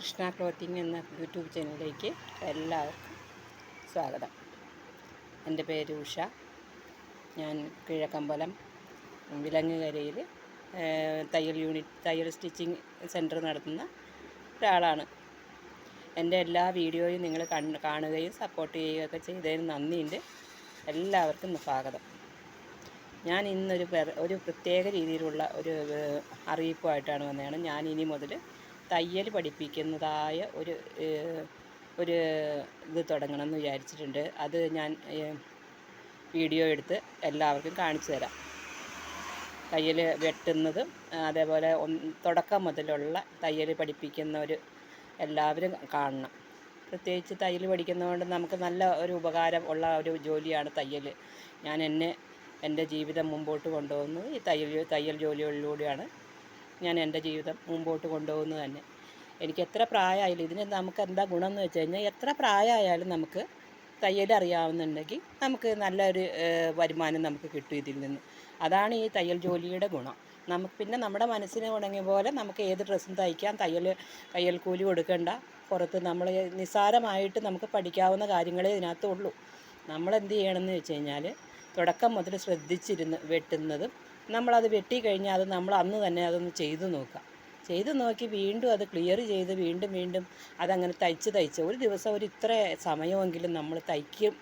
Krishna clothing എന്ന YouTube ചാനലിലേക്ക് എല്ലാവർക്കും സ്വാഗതം. എൻ്റെ പേര് ഉഷ. ഞാൻ കിഴക്കമ്പലം വിലങ്ങുകരയിൽ തയ്യൽ സ്റ്റിച്ചിങ് സെൻറ്റർ നടത്തുന്ന ഒരാളാണ്. എൻ്റെ എല്ലാ വീഡിയോയും നിങ്ങൾ കാണുകയും സപ്പോർട്ട് ചെയ്യുകയൊക്കെ ചെയ്തതിന് നന്ദിയുണ്ട്. എല്ലാവർക്കും സ്വാഗതം. ഞാൻ ഇന്നൊരു പ്രത്യേക രീതിയിലുള്ള ഒരു അറിയിപ്പുമായിട്ടാണ് വന്നതാണ്. ഞാൻ ഇനി മുതൽ തയ്യൽ പഠിപ്പിക്കുന്നതായ ഒരു ഇത് തുടങ്ങണമെന്ന് വിചാരിച്ചിട്ടുണ്ട്. അത് ഞാൻ വീഡിയോ എടുത്ത് എല്ലാവർക്കും കാണിച്ചു തരാം. തയ്യൽ വെട്ടുന്നതും അതേപോലെ തുടക്കം മുതലുള്ള തയ്യൽ പഠിപ്പിക്കുന്ന എല്ലാവരും കാണണം. പ്രത്യേകിച്ച് തയ്യൽ പഠിക്കുന്നതുകൊണ്ട് നമുക്ക് നല്ല ഒരു ഉപകാരം ഉള്ള ഒരു ജോലിയാണ് തയ്യൽ. ഞാൻ എൻ്റെ ജീവിതം മുമ്പോട്ട് കൊണ്ടുപോകുന്നത് ഈ തയ്യൽ ജോലികളിലൂടെയാണ്. ഞാൻ എൻ്റെ ജീവിതം മുമ്പോട്ട് കൊണ്ടുപോകുന്നത് തന്നെ. എനിക്ക് എത്ര പ്രായമായാലും ഇതിന് നമുക്ക് എന്താ ഗുണം എന്ന് വെച്ച് കഴിഞ്ഞാൽ, എത്ര പ്രായമായാലും നമുക്ക് തയ്യൽ അറിയാവുന്നുണ്ടെങ്കിൽ നമുക്ക് നല്ലൊരു വരുമാനം നമുക്ക് കിട്ടും ഇതിൽ നിന്ന്. അതാണ് ഈ തയ്യൽ ജോലിയുടെ ഗുണം. പിന്നെ നമ്മുടെ മനസ്സിന് ഉണങ്ങിയ പോലെ നമുക്ക് ഏത് ഡ്രസ്സും തയ്ക്കാം. തയ്യൽ കൂലി കൊടുക്കേണ്ട. പുറത്ത് നമ്മൾ നിസ്സാരമായിട്ട് നമുക്ക് പഠിക്കാവുന്ന കാര്യങ്ങളേ ഇതിനകത്തുള്ളൂ. നമ്മളെന്ത് ചെയ്യണമെന്ന് വെച്ച് കഴിഞ്ഞാൽ, തുടക്കം മുതൽ ശ്രദ്ധിച്ചിരുന്ന് വെട്ടുന്നതും നമ്മളത് വെട്ടിക്കഴിഞ്ഞാൽ അത് നമ്മൾ അന്ന് തന്നെ അതൊന്ന് ചെയ്തു നോക്കി വീണ്ടും അത് ക്ലിയർ ചെയ്ത് വീണ്ടും അതങ്ങനെ തയ്ച്ച് ഒരു ദിവസം ഇത്ര സമയമെങ്കിലും നമ്മൾ തയ്ക്കും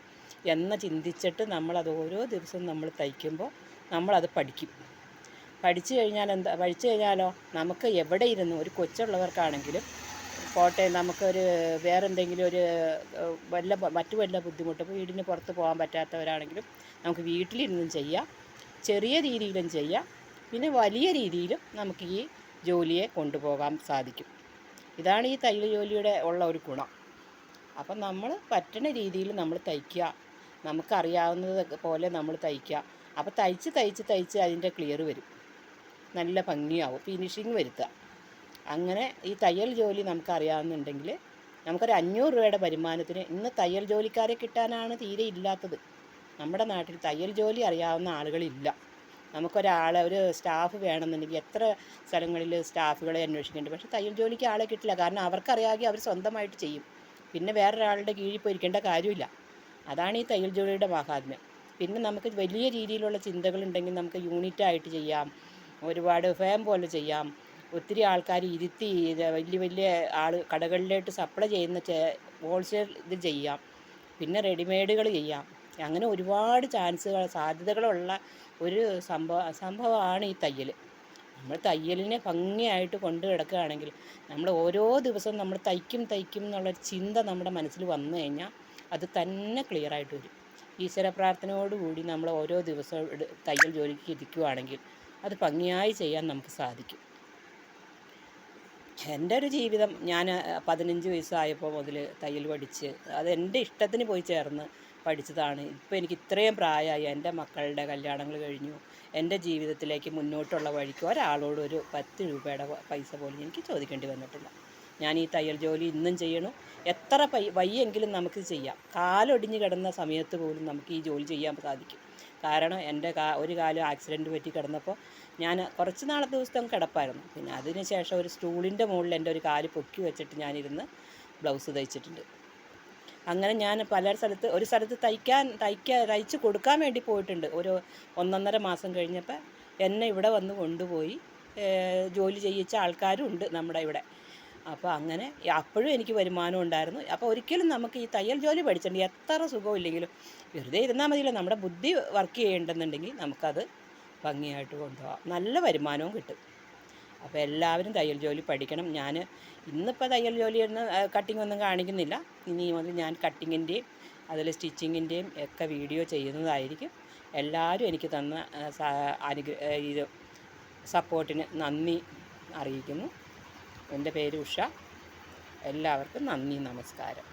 എന്ന് ചിന്തിച്ചിട്ട് നമ്മളത് ഓരോ ദിവസവും നമ്മൾ തയ്ക്കുമ്പോൾ നമ്മളത് പഠിക്കും. പഠിച്ചു കഴിഞ്ഞാലോ നമുക്ക് എവിടെ ഇരുന്ന് ഒരു കൊച്ചുള്ളവർക്കാണെങ്കിലും പോട്ടെ, നമുക്കൊരു വേറെന്തെങ്കിലും മറ്റു വല്ല ബുദ്ധിമുട്ട്, വീടിന് പുറത്ത് പോകാൻ പറ്റാത്തവരാണെങ്കിലും നമുക്ക് വീട്ടിലിരുന്നും ചെയ്യാം, ചെറിയ രീതിയിലും ചെയ്യാം, പിന്നെ വലിയ രീതിയിലും നമുക്ക് ഈ ജോലിയെ കൊണ്ടുപോകാൻ സാധിക്കും. ഇതാണ് ഈ തയ്യൽ ജോലിയുടെ ഉള്ള ഒരു ഗുണം. അപ്പം നമ്മൾ പറ്റുന്ന രീതിയിൽ നമ്മൾ തയ്ക്കുക, നമുക്കറിയാവുന്നത് പോലെ നമ്മൾ തയ്ക്കുക. അപ്പോൾ തയ്ച്ച് അതിൻ്റെ ക്ലിയർ വരും, നല്ല ഭംഗിയാവും, ഫിനിഷിങ് വരുത്തുക. അങ്ങനെ ഈ തയ്യൽ ജോലി നമുക്കറിയാവുന്നുണ്ടെങ്കിൽ നമുക്കൊരു 500 രൂപയുടെ വരുമാനത്തിന് ഇന്ന് തയ്യൽ ജോലിക്കാരെ കിട്ടാനാണ് തീരെ ഇല്ലാത്തത്. നമ്മുടെ നാട്ടിൽ തയ്യൽ ജോലി അറിയാവുന്ന ആളുകളില്ല. ഒരു സ്റ്റാഫ് വേണമെന്നുണ്ടെങ്കിൽ എത്ര സ്ഥലങ്ങളിൽ സ്റ്റാഫുകളെ അന്വേഷിക്കുന്നുണ്ട്. പക്ഷേ തയ്യൽ ജോലിക്ക് ആളെ കിട്ടില്ല. കാരണം അവർക്കറിയാമെങ്കിൽ അവർ സ്വന്തമായിട്ട് ചെയ്യും. പിന്നെ വേറൊരാളുടെ കീഴിൽ പോയിരിക്കേണ്ട കാര്യമില്ല. അതാണ് ഈ തയ്യൽ ജോലിയുടെ മഹാത്മ്യം. പിന്നെ നമുക്ക് വലിയ രീതിയിലുള്ള ചിന്തകളുണ്ടെങ്കിൽ നമുക്ക് യൂണിറ്റായിട്ട് ചെയ്യാം, ഒരുപാട് ഫേം പോലെ ചെയ്യാം, ഒത്തിരി ആൾക്കാർ ഇരുത്തി വലിയ കടകളിലോട്ട് സപ്ലൈ ചെയ്യുന്ന ഹോൾസെയിൽ ഇത് ചെയ്യാം, പിന്നെ റെഡിമെയ്ഡുകൾ ചെയ്യാം. അങ്ങനെ ഒരുപാട് സാധ്യതകളുള്ള ഒരു സംഭവമാണ് ഈ തയ്യൽ. നമ്മൾ തയ്യലിനെ ഭംഗിയായിട്ട് കൊണ്ട് കിടക്കുകയാണെങ്കിൽ, നമ്മൾ ഓരോ ദിവസവും നമ്മൾ തയ്ക്കും എന്നുള്ളൊരു ചിന്ത നമ്മുടെ മനസ്സിൽ വന്നു കഴിഞ്ഞാൽ അത് തന്നെ ക്ലിയറായിട്ട് വരും. ഈശ്വര പ്രാർത്ഥനയോടുകൂടി നമ്മൾ ഓരോ ദിവസവും തയ്യൽ ജോലിക്ക് ഇരിക്കുകയാണെങ്കിൽ അത് ഭംഗിയായി ചെയ്യാൻ നമുക്ക് സാധിക്കും. എൻ്റെ ഒരു ജീവിതം, ഞാൻ 15 വയസ്സായപ്പോൾ മുതൽ തയ്യൽ പഠിച്ച് അതെൻ്റെ ഇഷ്ടത്തിന് പോയി ചേർന്ന് പഠിച്ചതാണ്. ഇപ്പോൾ എനിക്ക് ഇത്രയും പ്രായമായി, എൻ്റെ മക്കളുടെ കല്യാണങ്ങൾ കഴിഞ്ഞു, എൻ്റെ ജീവിതത്തിലേക്ക് മുന്നോട്ടുള്ള വഴിക്ക് ഒരാളോട് ഒരു 10 രൂപയുടെ പൈസ പോലും എനിക്ക് ചോദിക്കേണ്ടി വന്നിട്ടില്ല. ഞാൻ ഈ തയ്യൽ ജോലി ഇന്നും ചെയ്യണു. എത്ര വയ്യെങ്കിലും നമുക്ക് ചെയ്യാം. കാലൊടിഞ്ഞ് കിടന്ന സമയത്ത് പോലും നമുക്ക് ഈ ജോലി ചെയ്യാൻ സാധിക്കും. കാരണം എൻ്റെ ഒരു കാലം ആക്സിഡൻറ്റ് പറ്റി കിടന്നപ്പോൾ ഞാൻ കുറച്ച് ദിവസം കിടപ്പായിരുന്നു. പിന്നെ അതിന് ശേഷം ഒരു സ്റ്റൂളിൻ്റെ മുകളിൽ എൻ്റെ ഒരു കാല് പൊക്കി വെച്ചിട്ട് ഞാനിരുന്ന് ബ്ലൗസ് തയ്ച്ചിട്ടുണ്ട്. അങ്ങനെ ഞാൻ ഒരു സ്ഥലത്ത് തയ്ച്ച് കൊടുക്കാൻ വേണ്ടി പോയിട്ടുണ്ട്. ഒരു 1.5 മാസം കഴിഞ്ഞപ്പോൾ എന്നെ ഇവിടെ വന്ന് കൊണ്ടുപോയി ജോലി ചെയ്യിച്ച ആൾക്കാരും ഉണ്ട് നമ്മുടെ ഇവിടെ. അപ്പോൾ അങ്ങനെ അപ്പോഴും എനിക്ക് വരുമാനം ഉണ്ടായിരുന്നു. അപ്പോൾ ഒരിക്കലും നമുക്ക് ഈ തയ്യൽ ജോലി പഠിച്ചിട്ടുണ്ടെങ്കിൽ എത്ര സുഖമില്ലെങ്കിലും വെറുതെ ഇരുന്നാൽ മതിയല്ലോ. നമ്മുടെ ബുദ്ധി വർക്ക് ചെയ്യേണ്ടെന്നുണ്ടെങ്കിൽ നമുക്കത് ഭംഗിയായിട്ട് കൊണ്ടുപോകാം, നല്ല വരുമാനവും കിട്ടും. അപ്പോൾ എല്ലാവരും തയ്യൽ ജോലി പഠിക്കണം. ഞാൻ ഇന്നിപ്പോൾ തയ്യൽ ജോലിയൊന്നും കട്ടിങ്ങൊന്നും കാണിക്കുന്നില്ല. ഇനി മുതൽ ഞാൻ കട്ടിങ്ങിൻ്റെയും അതിൽ സ്റ്റിച്ചിങ്ങിൻ്റെയും ഒക്കെ വീഡിയോ ചെയ്യുന്നതായിരിക്കും. എല്ലാവരും എനിക്ക് തന്ന സപ്പോർട്ടിന് നന്ദി അറിയിക്കുന്നു. എൻ്റെ പേര് ഉഷ. എല്ലാവർക്കും നന്ദി, നമസ്കാരം.